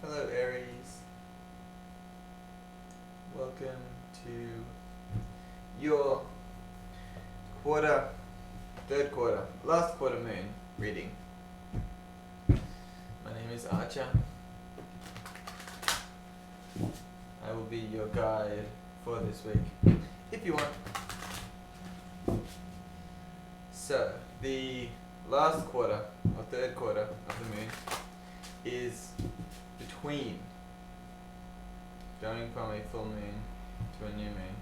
Hello Aries, welcome to your last quarter moon reading. My name is Archer. I will be your guide for this week, if you want. So, the last quarter, or third quarter of the moon, is between going from a full moon to a new moon.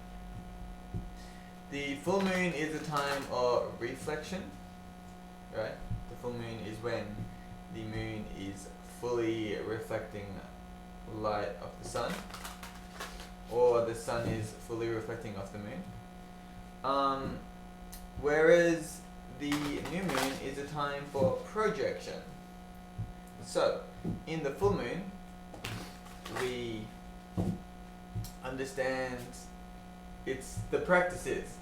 The full moon is a time of reflection, right? The full moon is when the moon is fully reflecting light of the sun, or the sun is fully reflecting off the moon. Whereas the new moon is a time for projection. So, in the full moon, we understand the practices.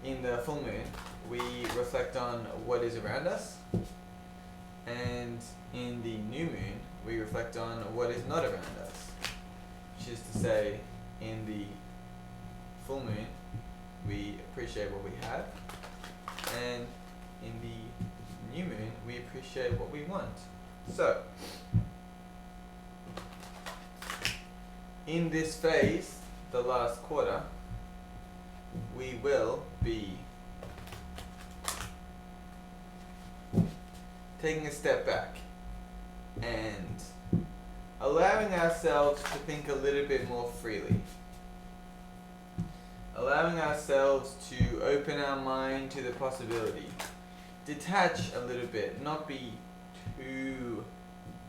In the full moon, we reflect on what is around us, and in the new moon, we reflect on what is not around us. Which is to say, in the full moon, we appreciate what we have, and in the new moon, we appreciate what we want. So, in this phase, the last quarter, we will be taking a step back and allowing ourselves to think a little bit more freely. Allowing ourselves to open our mind to the possibility. Detach a little bit, not be too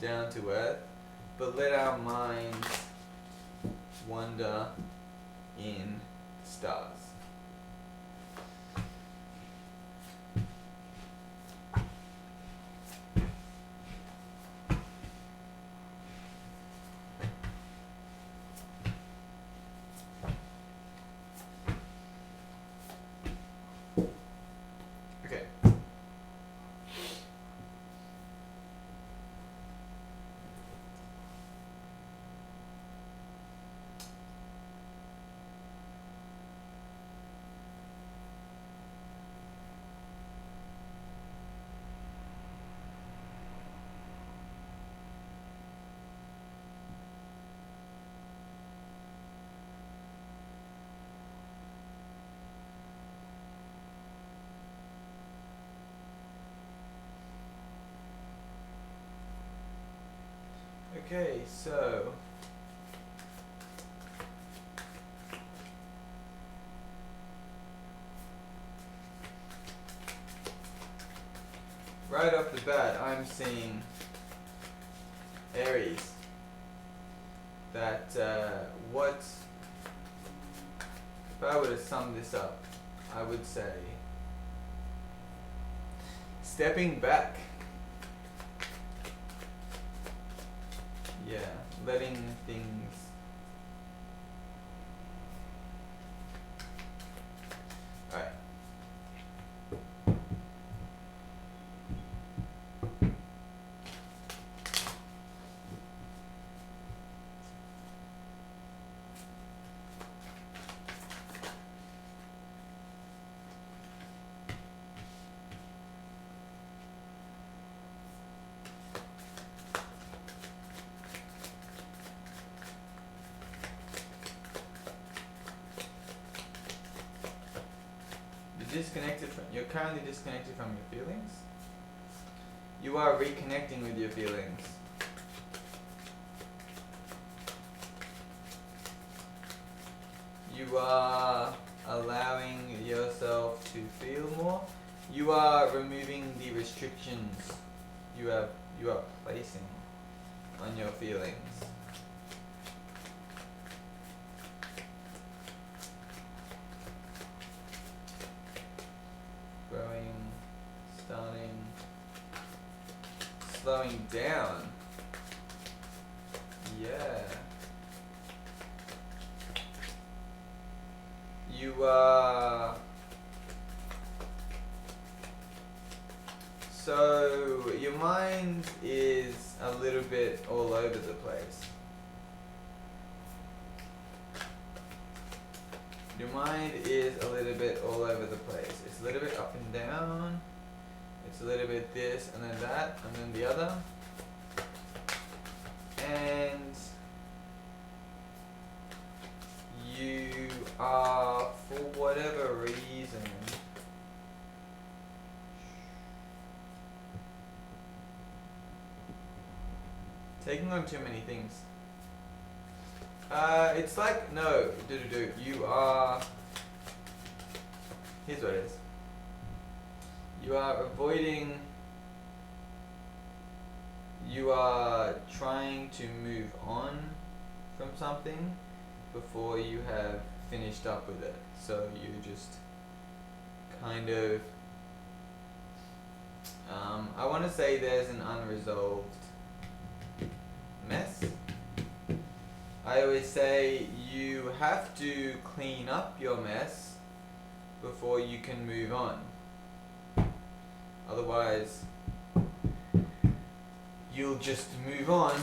down to earth, but let our minds wander in the stars. Okay. Okay, so right off the bat, I'm seeing Aries. That what if I were to sum this up, I would say stepping back. Yeah, letting things alright. You're currently disconnected from your feelings. You are reconnecting with your feelings. You are allowing yourself to feel more. You are removing the restrictions you are placing on your feelings. Slowing down. Yeah. You are so your mind is a little bit all over the place. Your mind is a little bit all over the place. It's a little bit up and down. It's a little bit this and then that and then the other. And you are, for whatever reason, taking on too many things. It's like, no, you are, here's what it is. You are avoiding, you are trying to move on from something before you have finished up with it. So you just kind of, I want to say there's an unresolved mess. I always say you have to clean up your mess before you can move on. Otherwise, you'll just move on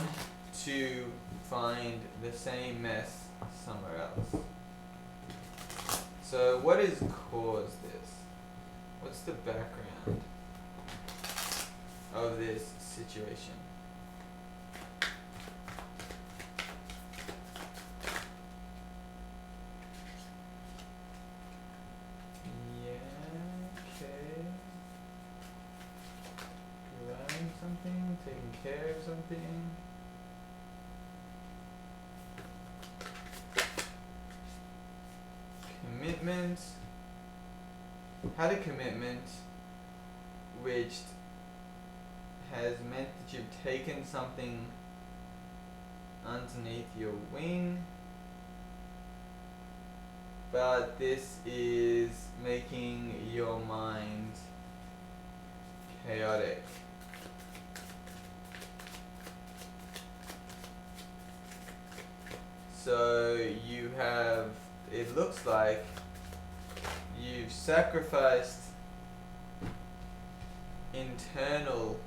to find the same mess somewhere else. So what has caused this? What's the background of this situation? Something, taking care of something. Commitment. Had a commitment which has meant that you've taken something underneath your wing, but this is making your mind chaotic. So you have, it looks like you've sacrificed internal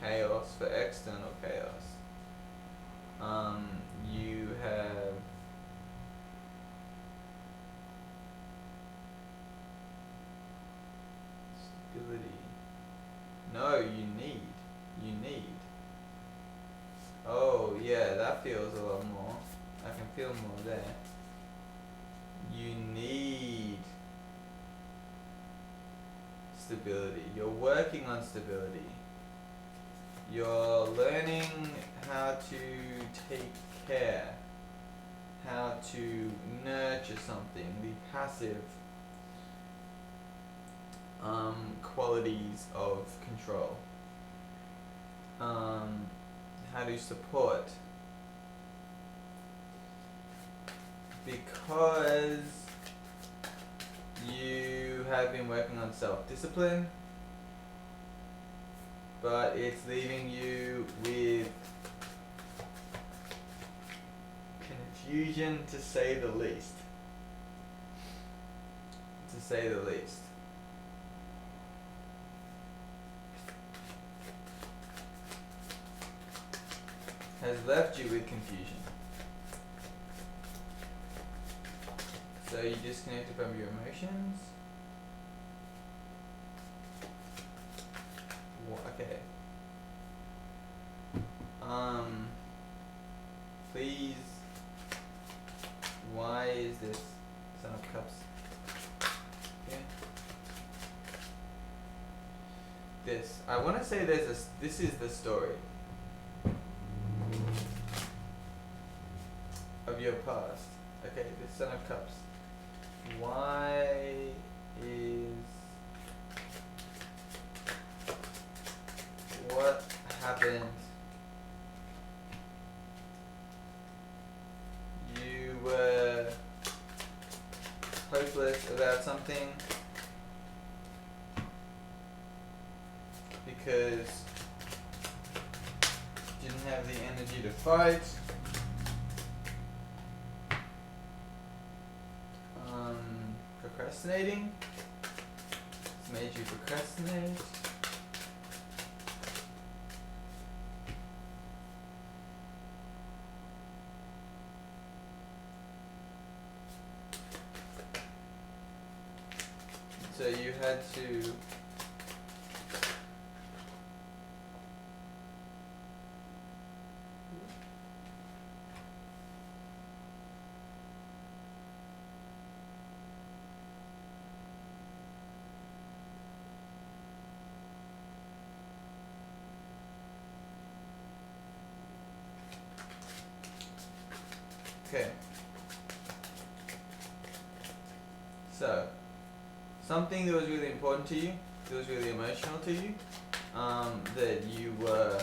chaos for external chaos. You have stability. No, you need. Oh yeah, that feels a lot more. I can feel more there. You need stability. You're working on stability. You're learning how to take care, how to nurture something, the passive qualities of control. How to support. Because you have been working on self-discipline, but it's leaving you with confusion, to say the least. Has left you with confusion. So you disconnected from your emotions. Okay. Please. Why is this Son of Cups? Okay. This. I want to say this is the story of your past. Okay, this Son of Cups. Why is, what happened? You were hopeless about something because you didn't have the energy to fight. procrastinating. It's made you procrastinate. So you had to okay. So something that was really important to you, that was really emotional to you, that you were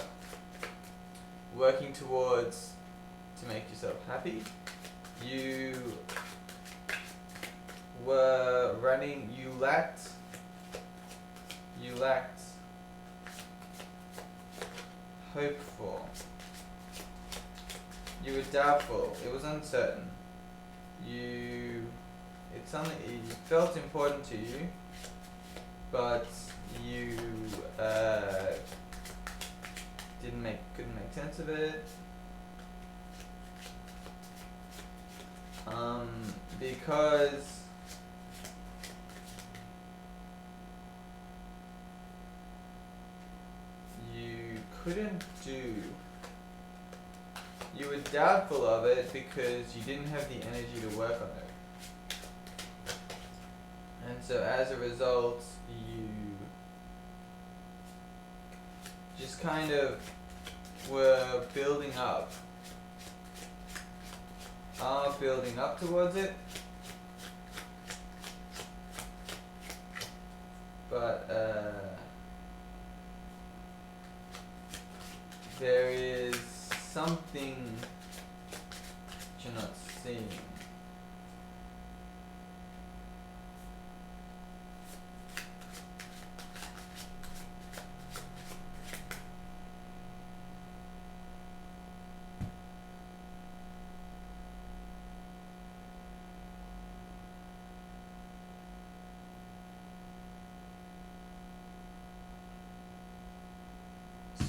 working towards to make yourself happy. You were running, you lacked hope for. You were doubtful, it was uncertain. It's something it felt important to you, but you couldn't make sense of it. Because you couldn't do. You were doubtful of it because you didn't have the energy to work on it. And so as a result, you just kind of were building up towards it. But there is something that you're not seeing.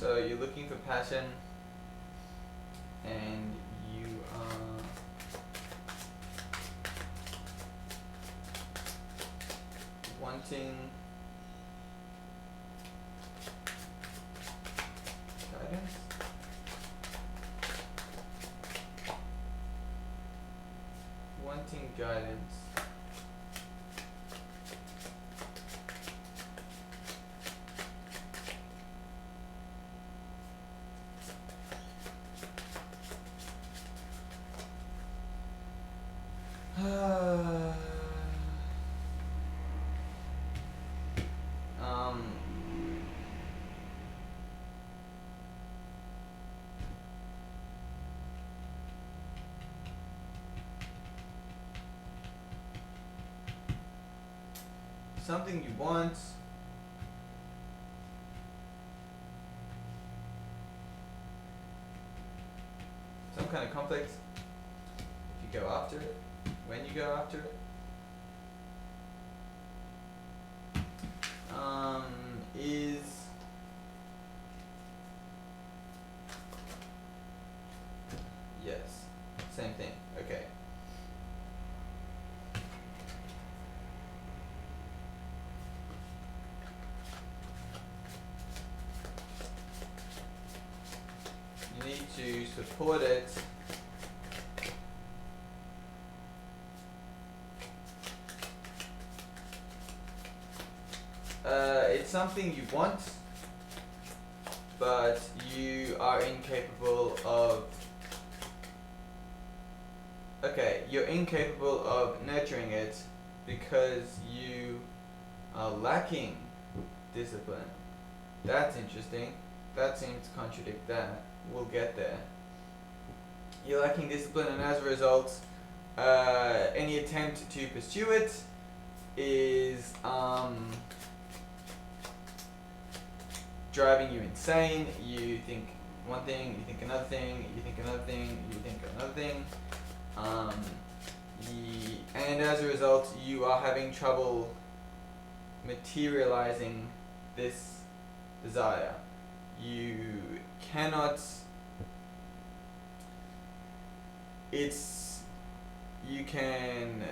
So you're looking for passion, and you are wanting guidance. Wanting guidance. Something you want, some kind of conflict, if you go after it, when you go after it, is yes, same thing, okay. You need to support it it's something you want, but you are incapable of. Okay, you're incapable of nurturing it because you are lacking discipline. That's interesting. That seems to contradict that. We'll get there. You're lacking discipline, and as a result, any attempt to pursue it is driving you insane. You think one thing, you think another thing, you think another thing, you think another thing. and as a result, you are having trouble materializing this desire. You cannot. You can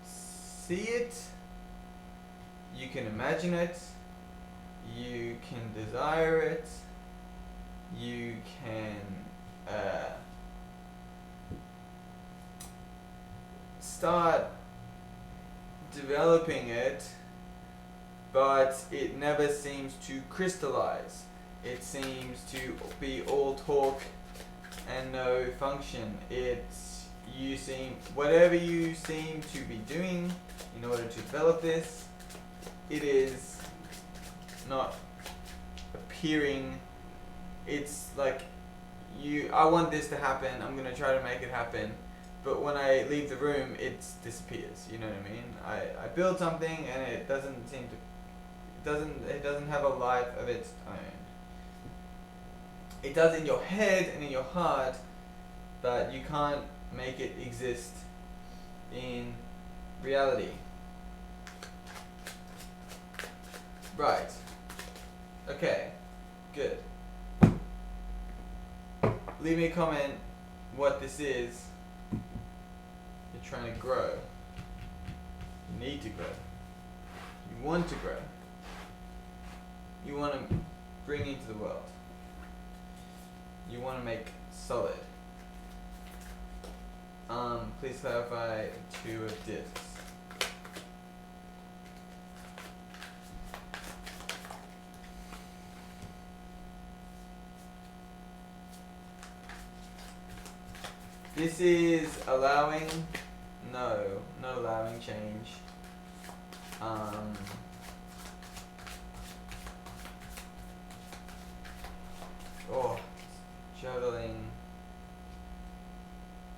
see it, you can imagine it, you can desire it, you can start developing it, but it never seems to crystallize. It seems to be all talk and no function. Whatever you seem to be doing in order to develop this, it is not appearing. It's like I want this to happen, I'm gonna try to make it happen, but when I leave the room it disappears, you know what I mean? I build something and it doesn't seem to, it doesn't have a life of its own. It does in your head and in your heart, but you can't make it exist in reality. Right. Okay. Good. Leave me a comment what this is you're trying to grow. You need to grow. You want to grow. You want to bring into the world. You want to make solid. Please clarify 2 of discs. This is allowing, no, not allowing change. Juggling,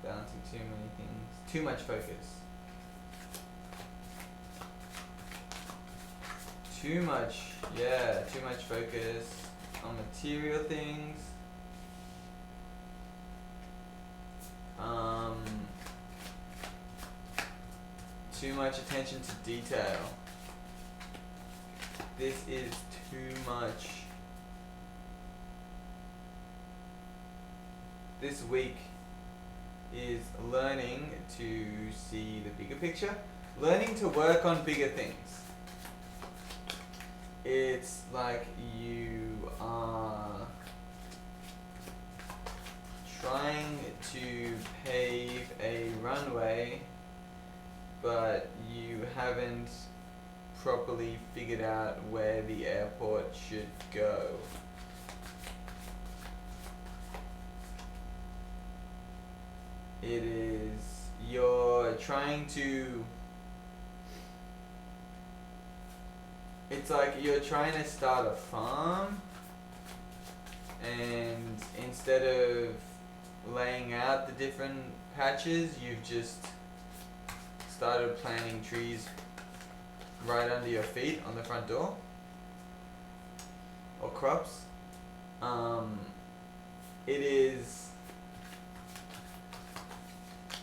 balancing too many things, too much focus. Too much focus on material things. Too much attention to detail. This is too much. This week is learning to see the bigger picture, learning to work on bigger things. It's like you are trying to pave a runway, but you haven't properly figured out where the airport should go. You're trying to, it's like you're trying to start a farm, and instead of laying out the different patches, you've just started planting trees right under your feet on the front door, or crops.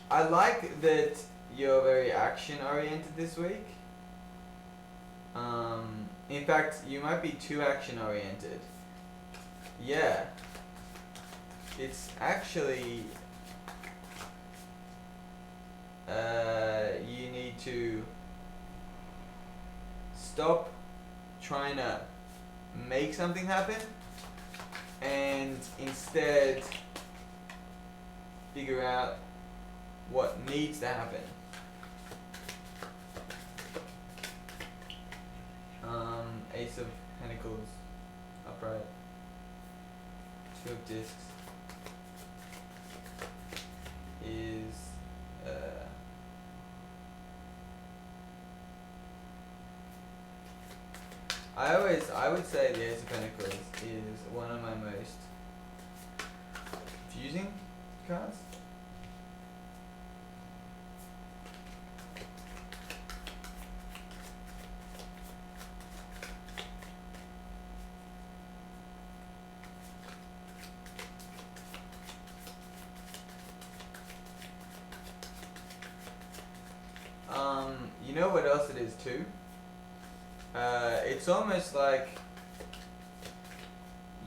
I like that you're very action oriented this week. In fact, you might be too action oriented. Yeah. It's actually, you need to stop trying to make something happen and instead figure out what needs to happen. Ace of Pentacles, upright, 2 of discs is I would say the Ace of Pentacles is one of my most confusing cards. know what else it is too? It's almost like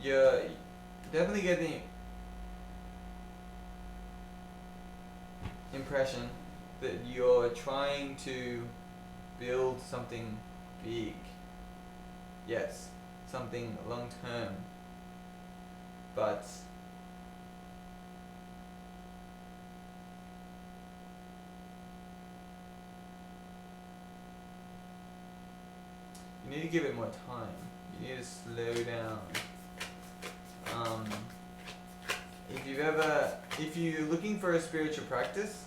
you're definitely getting the impression that you're trying to build something big. Yes, something long term. But you need to give it more time. You need to slow down. If you're looking for a spiritual practice,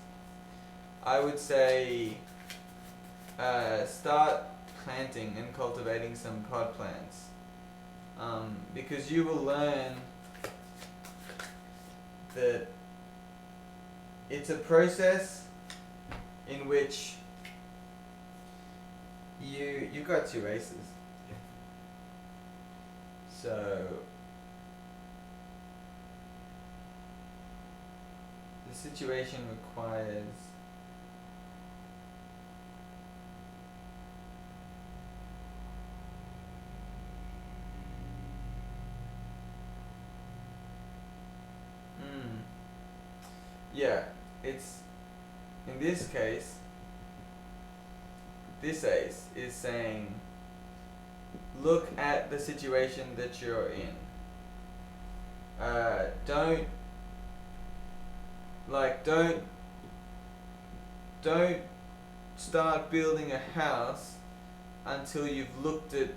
I would say start planting and cultivating some pod plants, because you will learn that it's a process in which you've got two races. So the situation requires yeah, it's in this case, this ace is saying, look at the situation that you're in. Don't start building a house until you've looked at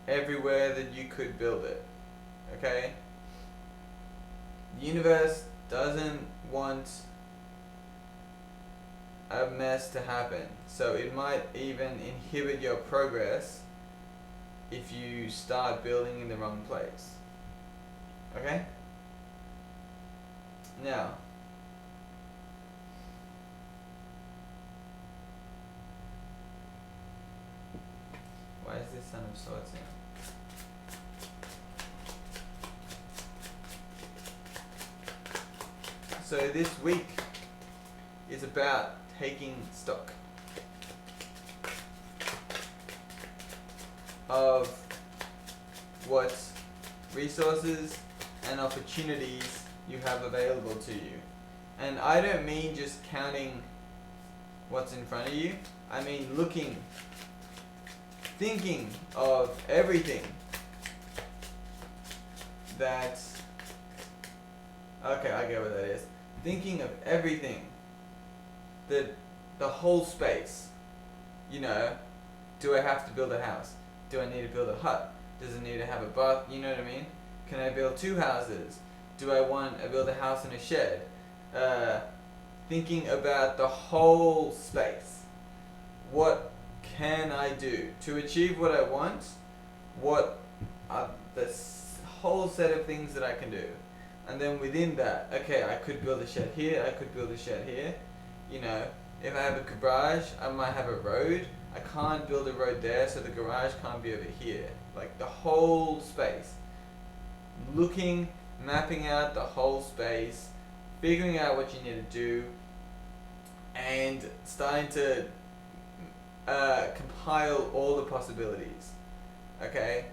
everywhere that you could build it. Okay? The universe doesn't want a mess to happen, so it might even inhibit your progress if you start building in the wrong place. Okay? Now, why is this Son of Swords here? So this week is about taking stock of what resources and opportunities you have available to you. And I don't mean just counting what's in front of you. I mean thinking of everything that, okay, I get what that is. Thinking of everything, the whole space. You know, do I have to build a house? Do I need to build a hut? Does it need to have a bath? You know what I mean? Can I build two houses? Do I want to build a house and a shed? Thinking about the whole space. What can I do to achieve what I want? What are the whole set of things that I can do? And then within that, okay, I could build a shed here, I could build a shed here. You know, if I have a garage, I might have a road. I can't build a road there, so the garage can't be over here. Like the whole space. Mapping out the whole space, figuring out what you need to do, and starting to compile all the possibilities. Okay?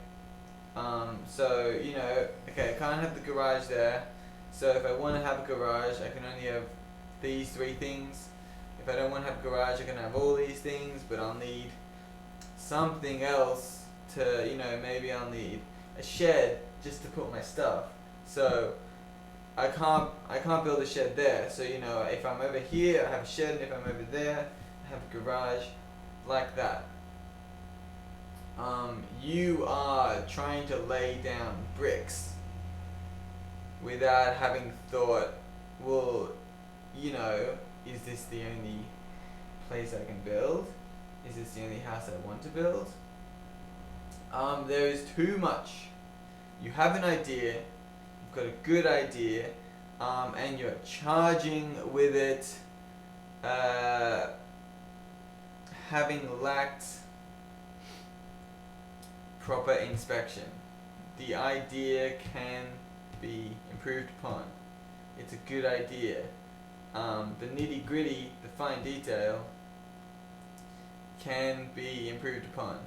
So, you know, okay, I can't have the garage there. So if I want to have a garage, I can only have these three things. If I don't want to have a garage, I can have all these things, but I'll need something else to, you know, maybe I'll need a shed just to put my stuff. So I can't build a shed there. So, you know, if I'm over here, I have a shed, and if I'm over there, I have a garage, like that. You are trying to lay down bricks without having thought, well, you know, is this the only place I can build? Is this the only house I want to build? There is too much. You have an idea, you've got a good idea, and you're charging with it, having lacked proper inspection. The idea can be improved upon. It's a good idea. The nitty gritty, the fine detail, can be improved upon.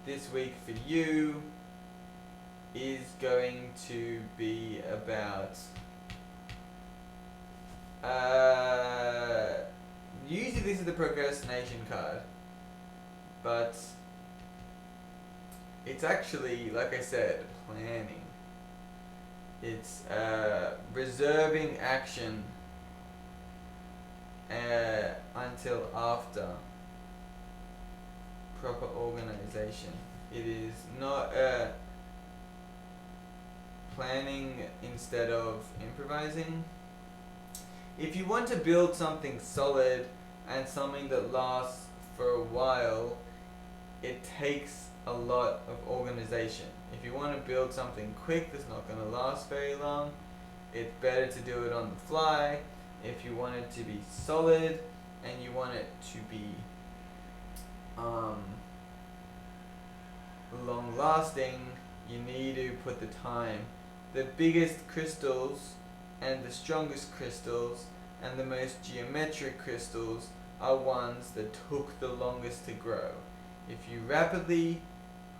This week for you is going to be about usually this is the procrastination card, but it's actually, like I said, planning. It's reserving action until after proper organization. It is not planning instead of improvising. If you want to build something solid and something that lasts for a while, it takes a lot of organization. If you want to build something quick that's not going to last very long, it's better to do it on the fly. If you want it to be solid and you want it to be long lasting, you need to put the time. The biggest crystals and the strongest crystals and the most geometric crystals are ones that took the longest to grow. If you rapidly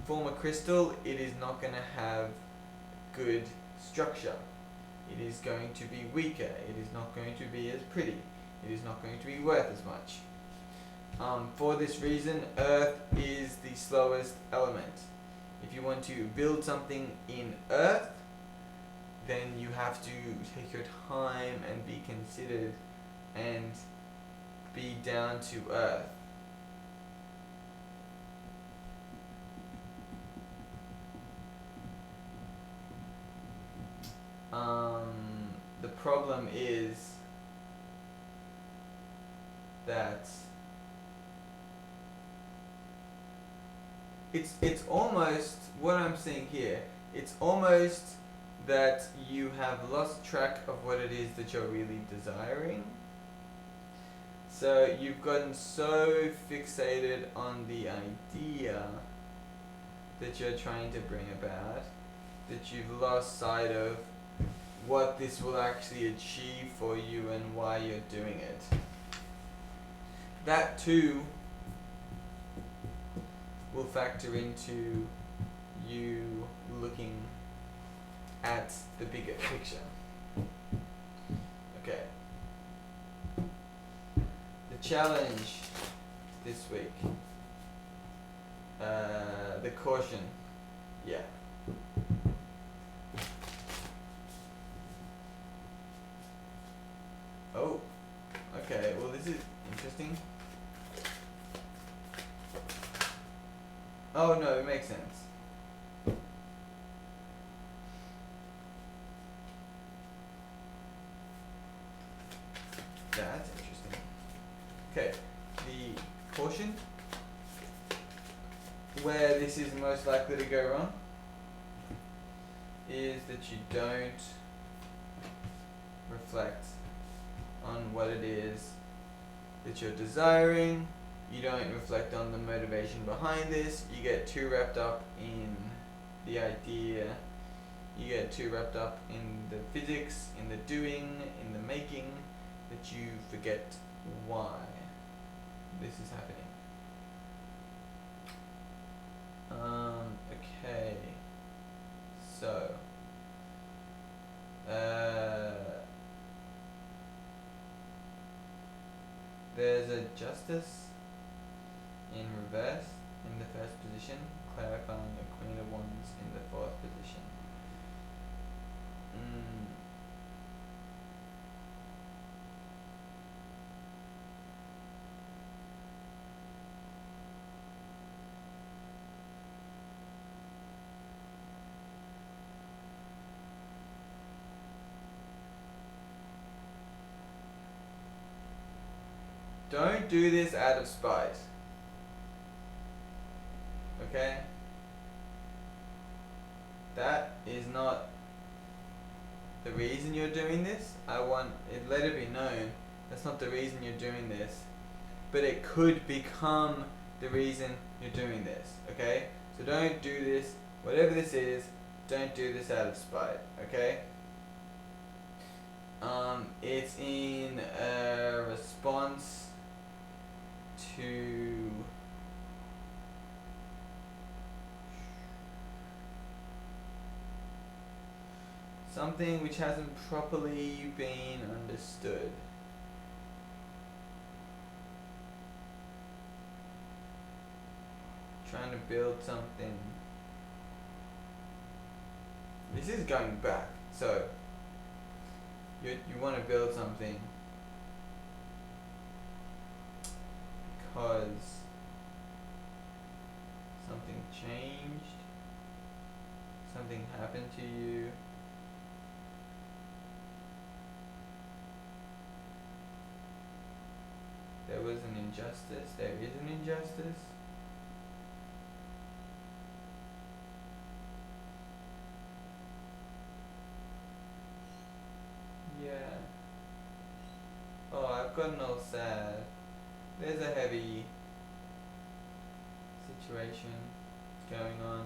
form a crystal, it is not going to have good structure. It is going to be weaker. It is not going to be as pretty. It is not going to be worth as much. For this reason, earth is the slowest element. If you want to build something in earth, then you have to take your time and be considered and be down to earth. The problem is that it's almost what I'm seeing here. It's almost that you have lost track of what it is that you're really desiring. So you've gotten so fixated on the idea that you're trying to bring about that you've lost sight of what this will actually achieve for you and why you're doing it. That too will factor into you looking at the bigger picture. Okay. The challenge this week. The caution. Yeah. Oh. Okay, well this is interesting. Oh no, it makes sense. That's interesting. Okay, the caution, where this is most likely to go wrong, is that you don't reflect on what it is that you're desiring. You don't reflect on the motivation behind this. You get too wrapped up in the idea. You get too wrapped up in the physics, in the doing, in the making, that you forget why this is happening. Okay. So, there's a justice in reverse in the first position, clarifying a Queen of Wands in the fourth position. Don't do this out of spite. Okay? That is not the reason you're doing this. I want it, let it be known that's not the reason you're doing this. But it could become the reason you're doing this. Okay? So don't do this. Whatever this is, don't do this out of spite. Okay? It's in a response to something which hasn't properly been understood. Trying to build something. This is going back, so you want to build something because something changed, something happened to you. There was an injustice, there is an injustice. Yeah. Oh, I've gotten all sad. There's a heavy situation going on.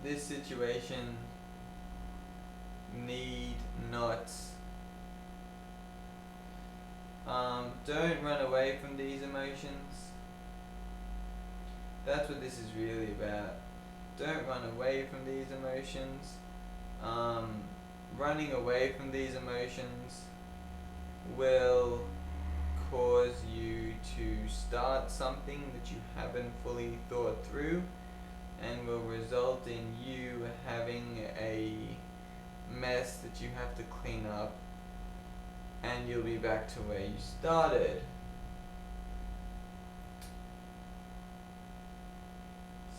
This situation need not don't run away from these emotions. That's what this is really about. Don't run away from these emotions. Running away from these emotions will cause you to start something that you haven't fully thought through, and will result in you having a mess that you have to clean up, and you'll be back to where you started.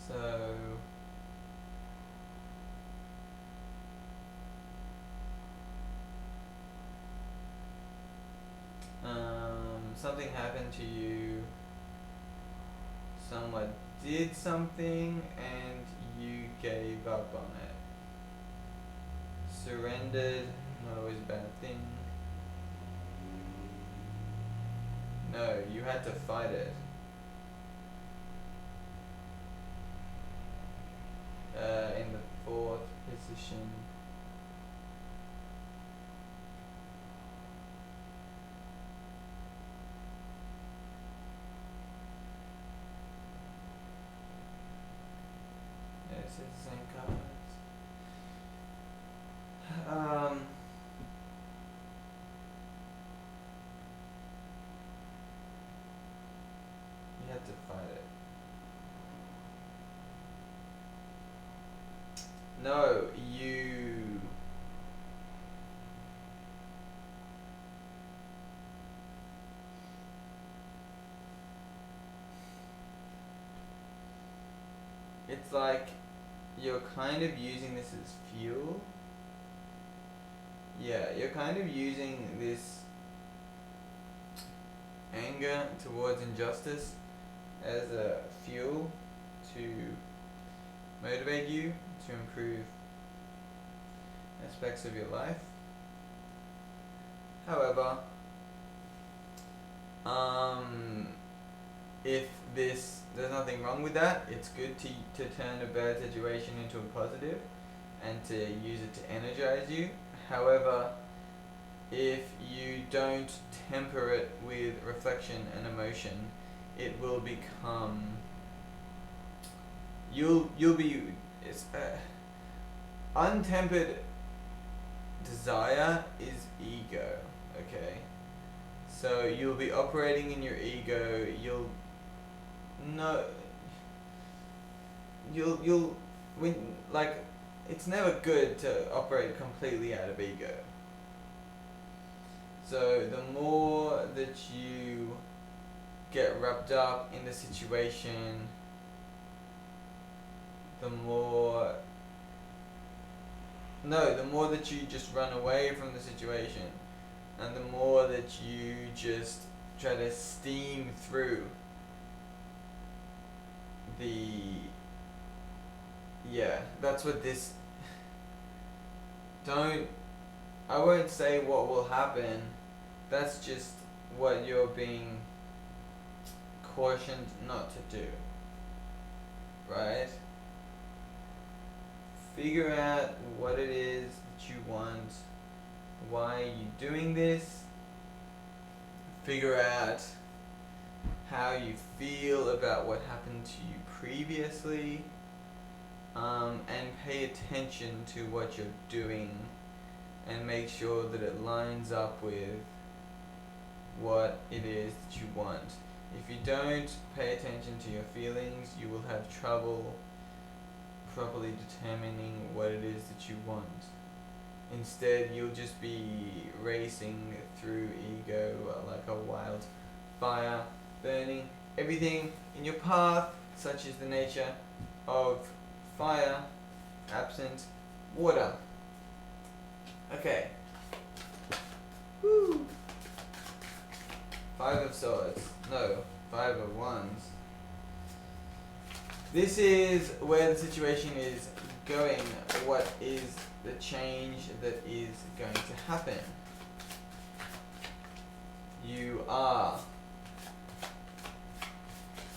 So something happened to you, someone did something and you gave up on it. Surrendered, not always a bad thing. No, you had to fight it. In the fourth position. Yeah, it's the same cards. You had to fight it. No, you. It's like you're kind of using this as fuel. Yeah, you're kind of using this anger towards injustice as a fuel to motivate you to improve aspects of your life. However, if there's nothing wrong with that, it's good to turn a bad situation into a positive and to use it to energize you. However, if you don't temper it with reflection and emotion, it will become you'll be it's untempered desire is ego, okay? So you'll be operating in your ego, no you'll when like it's never good to operate completely out of ego. So the more that you get wrapped up in the situation, the more that you just run away from the situation, and the more that you just try to steam through the that's what this don't I won't say what will happen, that's just what you're being cautioned not to do, right? Figure out what it is that you want, why are you doing this, figure out how you feel about what happened to you previously, and pay attention to what you're doing and make sure that it lines up with what it is that you want. If you don't pay attention to your feelings, you will have trouble properly determining what it is that you want. Instead, you'll just be racing through ego like a wildfire, burning everything in your path, such is the nature of fire, absent water. Okay. Woo. 5 of Swords. No, 5 of Wands. This is where the situation is going. What is the change that is going to happen? You are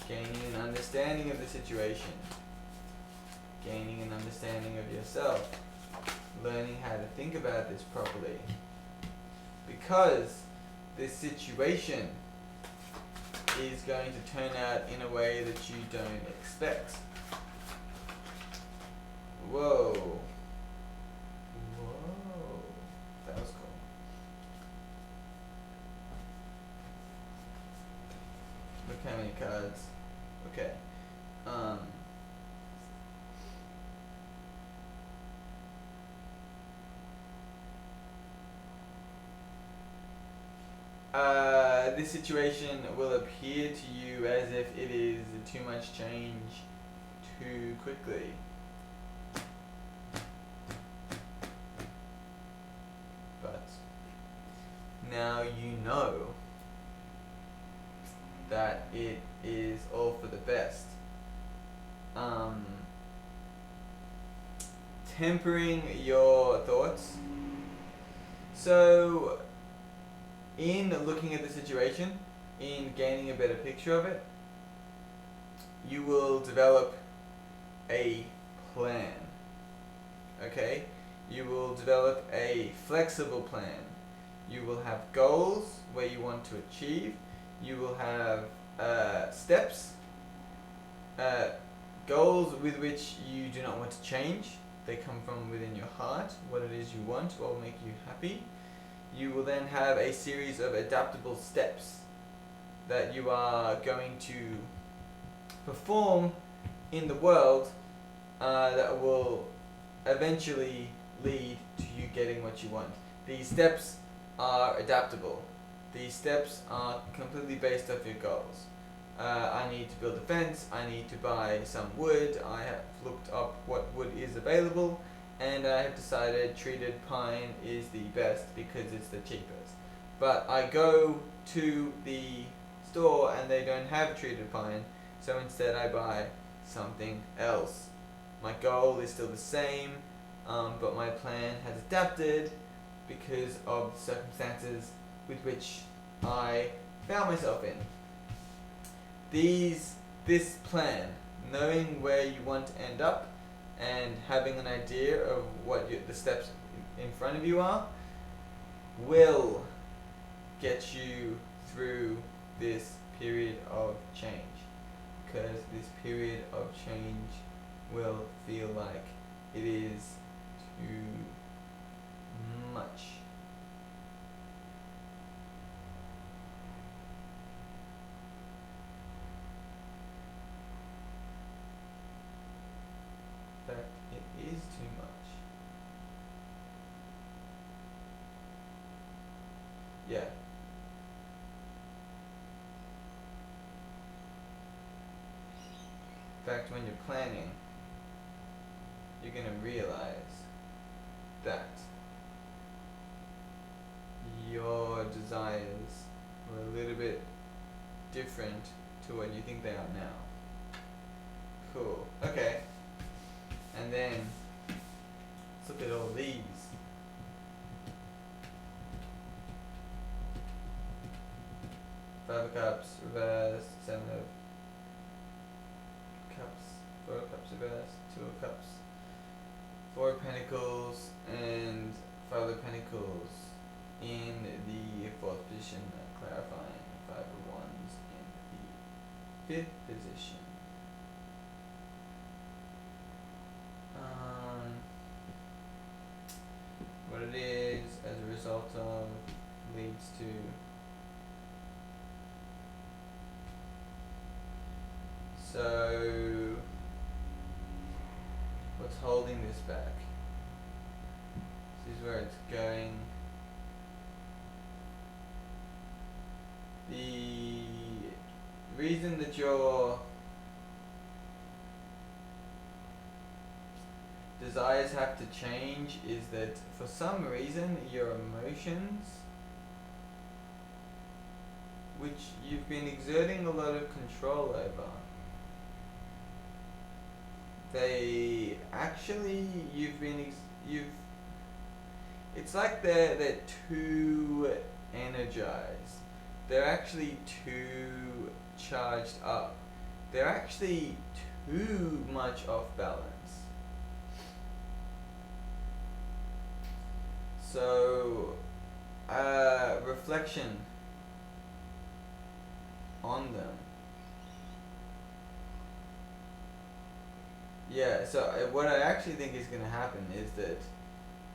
gaining an understanding of the situation, gaining an understanding of yourself, learning how to think about this properly. Because this situation is going to turn out in a way that you don't expect. Whoa. Whoa. That was cool. Look how many cards. Okay. This situation will appear to you as if it is too much change too quickly. But now you know that it is all for the best. Tempering your thoughts. So, in looking at the situation, in gaining a better picture of it, you will develop a plan. Okay? You will develop a flexible plan. You will have goals where you want to achieve. You will have steps, goals with which you do not want to change. They come from within your heart, what it is you want, what will make you happy. You will then have a series of adaptable steps that you are going to perform in the world that will eventually lead to you getting what you want. These steps are adaptable. These steps are completely based off your goals. I need to build a fence, I need to buy some wood, I have looked up what wood is available, and I have decided treated pine is the best because it's the cheapest. But I go to the store and they don't have treated pine, so instead I buy something else. My goal is still the same, but my plan has adapted because of the circumstances with which I found myself in. This plan, knowing where you want to end up and having an idea of what the steps in front of you are, will get you through this period of change. Because this period of change will feel like it is too much. In fact, it is too much. Yeah. In fact, when you're planning, you're going to realize that your desires are a little bit different to what you think they are now. Cool. Okay. And then, let's look at all these. Five of Cups, reversed, Seven of Cups, Four of Cups reversed, Two of Cups, Four of Pentacles, and Five of Pentacles. in the fourth position, clarifying 5 of Wands in the fifth position. What it is as a result of leads to so what's holding this back? This is where it's going. The reason that your desires have to change is that for some reason your emotions, which you've been exerting a lot of control over, they actually it's like they're too energized. They're actually too charged up. They're actually too much off balance. So, reflection on them. Yeah, so what I actually think is going to happen is that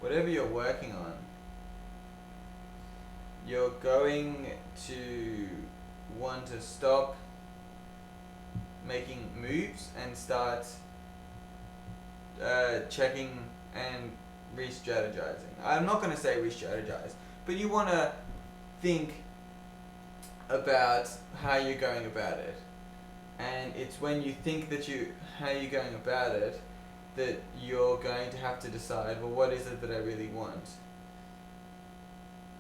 whatever you're working on, you're going to want to stop making moves and start checking and re-strategizing. I'm not going to say re-strategize, but you want to think about how you're going about it. And it's when you think that how you're going about it that you're going to have to decide, well, what is it that I really want?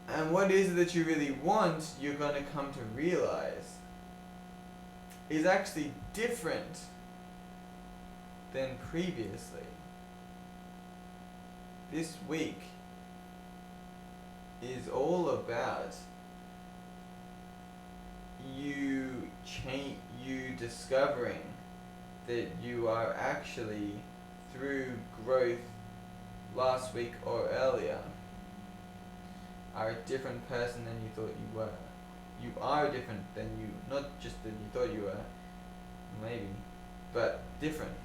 And what is it that you really want, you're going to come to realize is actually different than previously. This week is all about you discovering that you are actually, through growth last week or earlier, are a different person than you thought you were. You are different than you, not just that you thought you were, maybe, but different.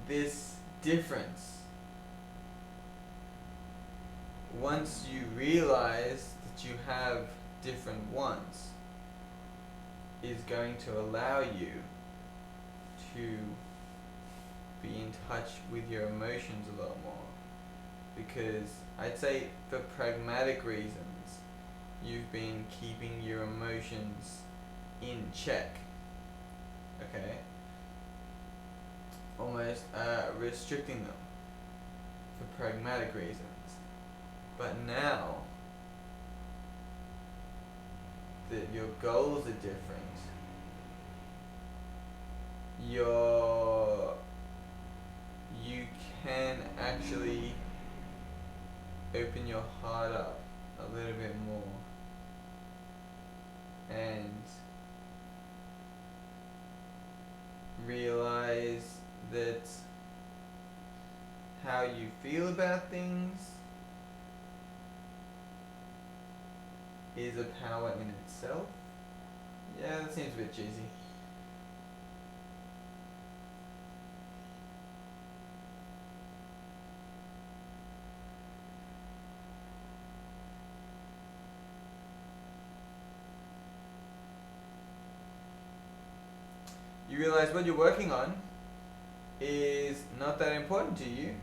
This difference, once you realize that you have different wants, is going to allow you to be in touch with your emotions a lot more. Because I'd say for pragmatic reasons, you've been keeping your emotions in check. Okay? Almost restricting them for pragmatic reasons. But now that your goals are different, you can actually open your heart up a little bit more and realize that how you feel about things is a power in itself. Yeah, that seems a bit cheesy. You realize what you're working on is not that important to you,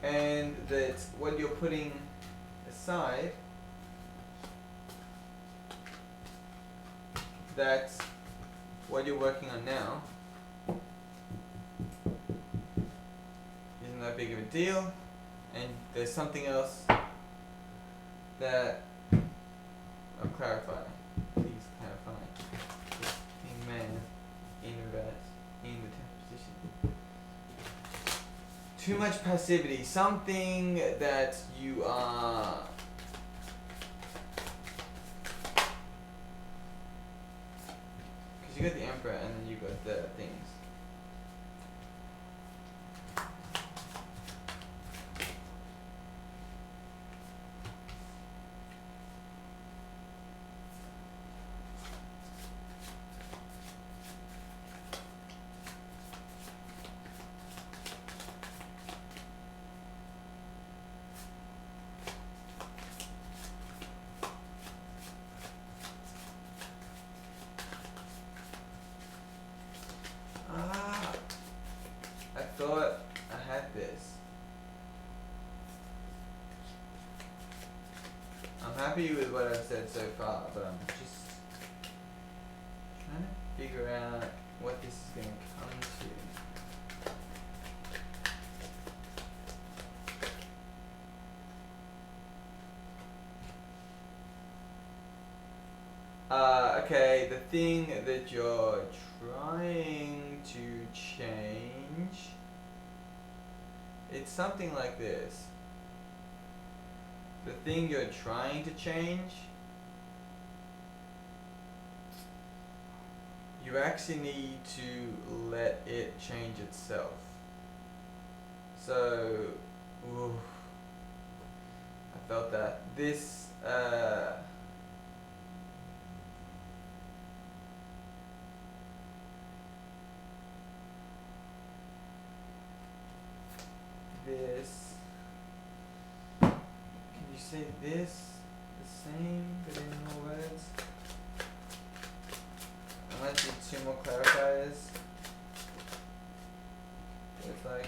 and that what you're putting aside, that's what you're working on now, isn't that big of a deal, and there's something else that I'll clarify. Please clarify. The man in reverse in the 10th position. Too much passivity, something that you are you got the Emperor and then you got the things. happy with what I've said so far, but I'm just trying to figure out what this is going to come to. Okay, the thing that you're trying to change, it's something like this. The thing you're trying to change, you actually need to let it change itself. So, ooh, I felt that. This, this, can you say this the same but in more words? I might do two more clarifiers. It's like,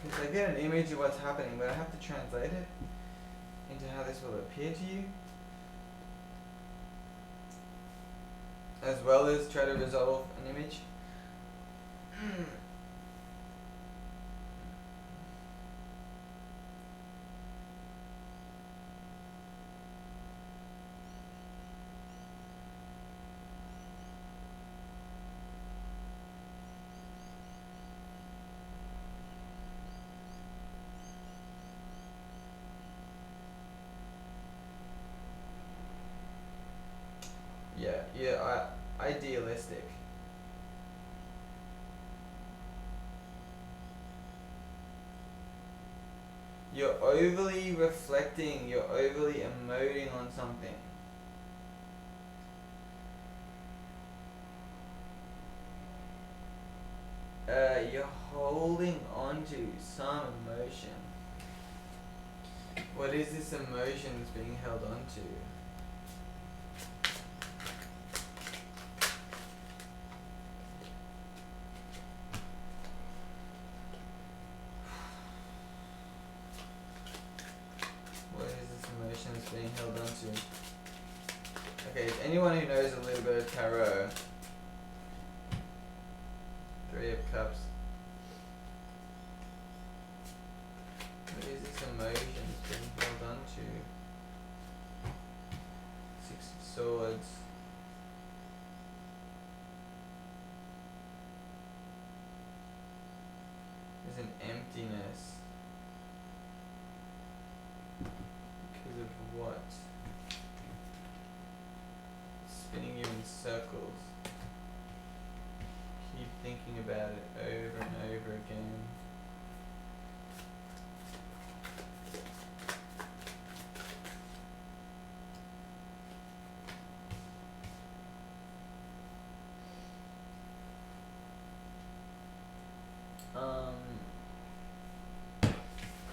because I get an image of what's happening, but I have to translate it into how this will appear to you, as well as try to resolve an image. Yeah, idealistic. You're overly reflecting, you're overly emoting on something. You're holding on to some emotion. What is this emotion that's being held on to? What is this emotion that's being held on to? Okay, if anyone who knows a little bit of tarot, Three of Cups. What is this emotion that's being held on to? Six of Swords. There's an emptiness. Because of what? Spinning you in circles. Keep thinking about it over and over again.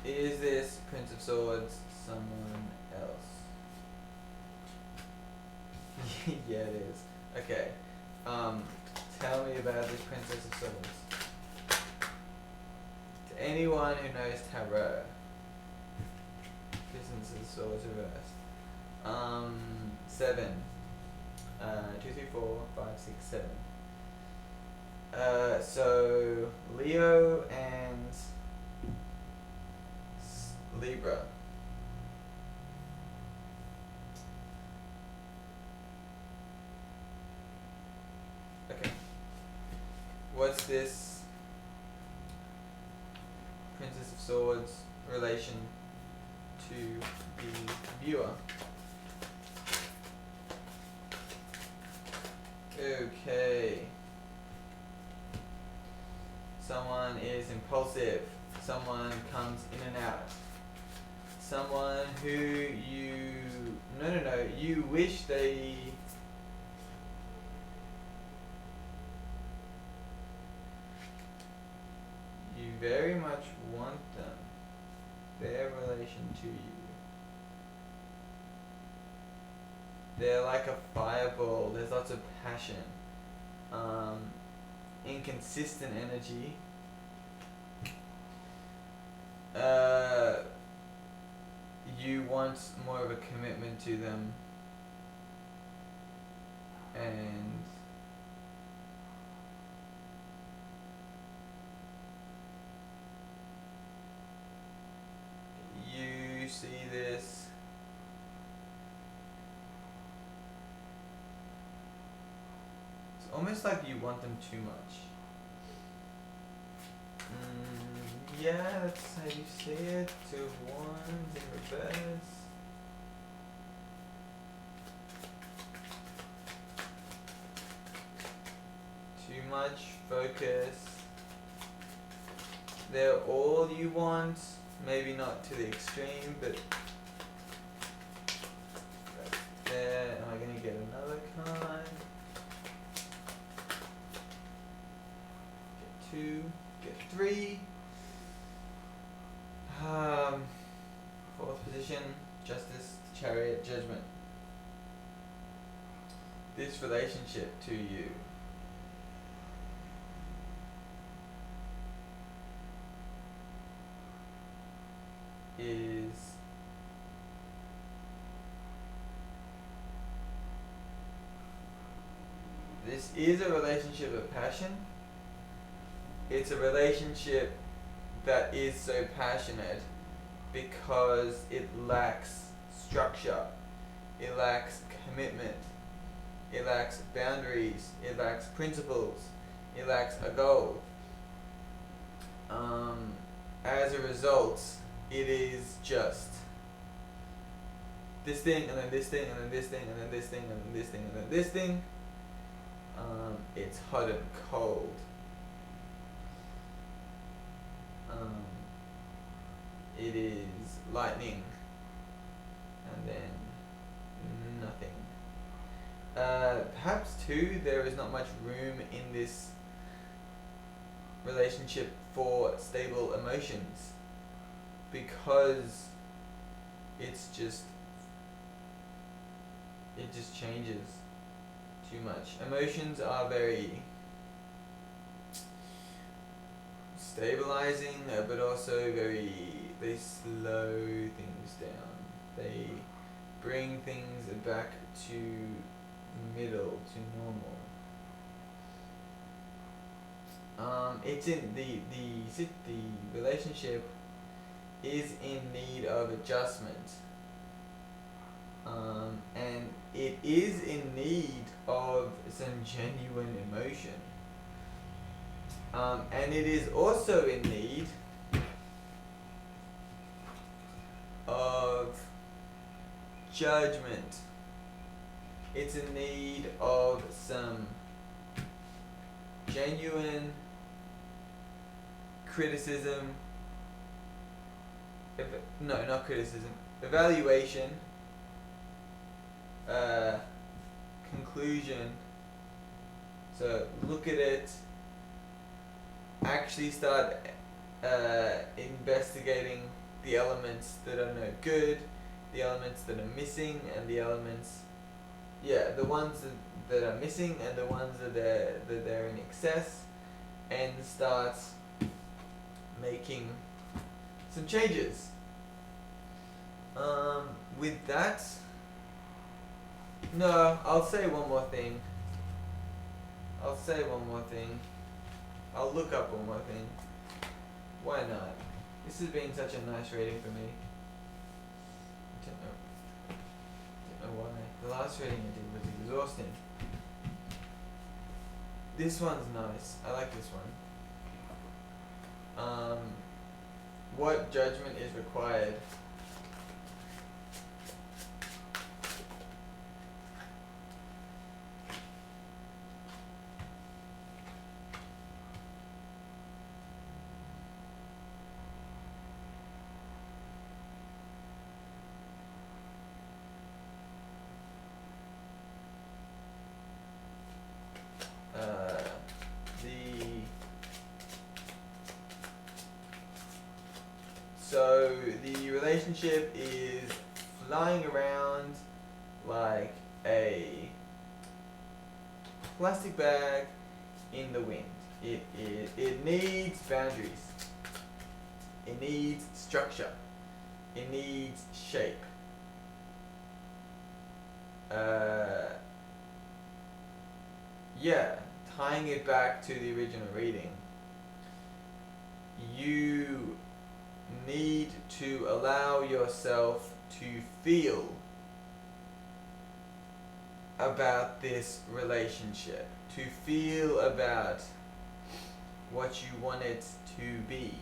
Is this Prince of Swords someone else? Yeah, it is. Okay. Tell me about this Princess of Swords. To anyone who knows tarot, Princess of Swords reversed. 7. 2, 3, 4, 5, 6, 7. So Leo and Libra. Okay. What's this Princess of Swords relation to the viewer? Okay. Someone is impulsive. Someone comes in and out. Someone who you wish they you very much want them, their relation to you. They're like a fireball. There's lots of passion. Inconsistent energy. You want more of a commitment to them, and you see this it's almost like you want them too much. Yeah, that's how you see it. Two of Wands in reverse. Too much focus. They're all you want. Maybe not to the extreme, but right there. Am I going to get another card? Get two. Get three. Fourth position, Justice, Chariot, Judgment. This relationship to you is this is a relationship of passion. It's a relationship that is so passionate because it lacks structure, it lacks commitment, it lacks boundaries, it lacks principles, it lacks a goal. As a result, it is just this thing and then this thing and then this thing and then this thing and then this thing and then this thing. It's hot and cold. It is lightning and then nothing. Perhaps too, there is not much room in this relationship for stable emotions because it just changes too much. Emotions are very stabilizing, but also they slow things down. They bring things back to middle, to normal. It's in the relationship is in need of adjustment. And it is in need of some genuine emotion. And it is also in need of judgment. It's in need of some genuine criticism. No, not criticism. Evaluation. Conclusion. So look at it. Actually start investigating the elements that are no good, the elements that are missing, and the elements, the ones that are missing and the ones that they're in excess, and start making some changes. With that, no, I'll say one more thing. I'll look up one more thing. Why not? This has been such a nice reading for me. I don't know why. The last reading I did was exhausting. This one's nice. I like this one. What judgment is required? So the relationship is flying around like a plastic bag in the wind. It needs boundaries. It needs structure. It needs shape. Yeah, tying it back to the original reading, you need to allow yourself to feel about this relationship, to feel about what you want it to be,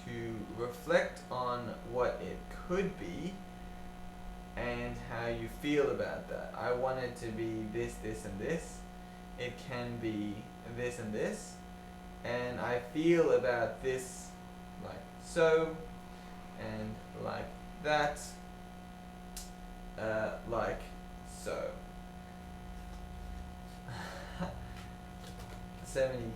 to reflect on what it could be and how you feel about that. I want it to be this, this, and this. It can be this and this. And I feel about this like so, and like that, like so. So many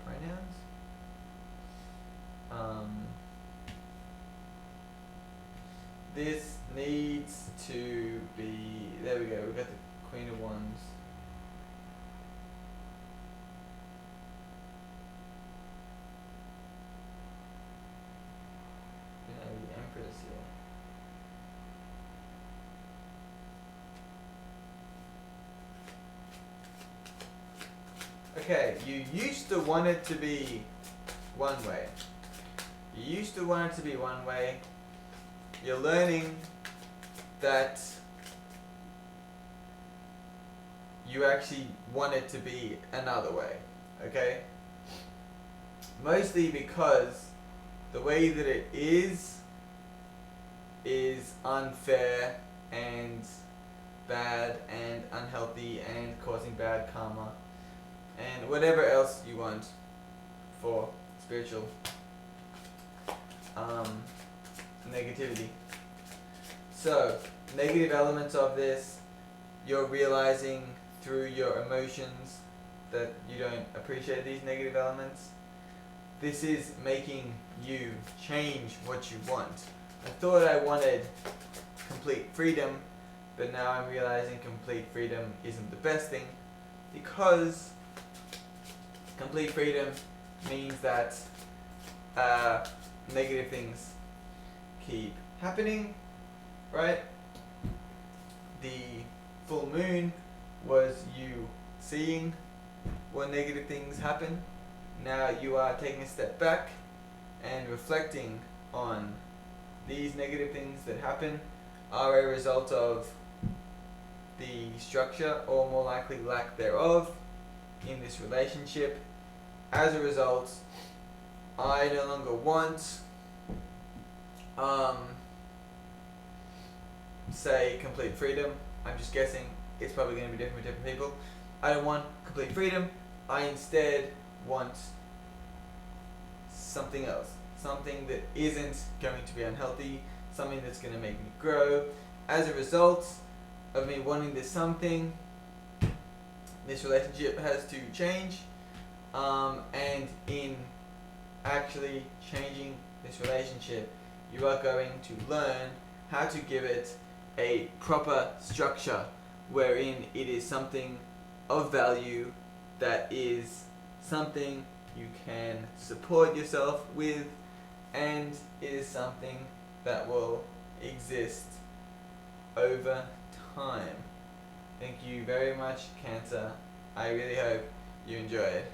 pronouns. This needs to be, there we go, we've got the Queen of Wands. You know, the Empress here. Okay, you used to want it to be one way. You used to want it to be one way. You're learning that you actually want it to be another way, okay? Mostly because the way that it is unfair and bad and unhealthy and causing bad karma and whatever else you want for spiritual negativity. So, negative elements of this, you're realizing through your emotions that you don't appreciate these negative elements. This is making you change what you want. I thought I wanted complete freedom, but now I'm realizing complete freedom isn't the best thing, because complete freedom means that negative things keep happening, right? The full moon was you seeing what negative things happen. Now you are taking a step back and reflecting on these negative things that happen are a result of the structure, or more likely lack thereof, in this relationship. As a result, I no longer want say complete freedom. I'm just guessing, it's probably going to be different for different people. I don't want complete freedom. I instead want something else, something that isn't going to be unhealthy, something that's going to make me grow. As a result of me wanting this something, this relationship has to change, and in actually changing this relationship, you are going to learn how to give it a proper structure wherein it is something of value, that is something you can support yourself with, and it is something that will exist over time. Thank you very much, Cancer. I really hope you enjoy it.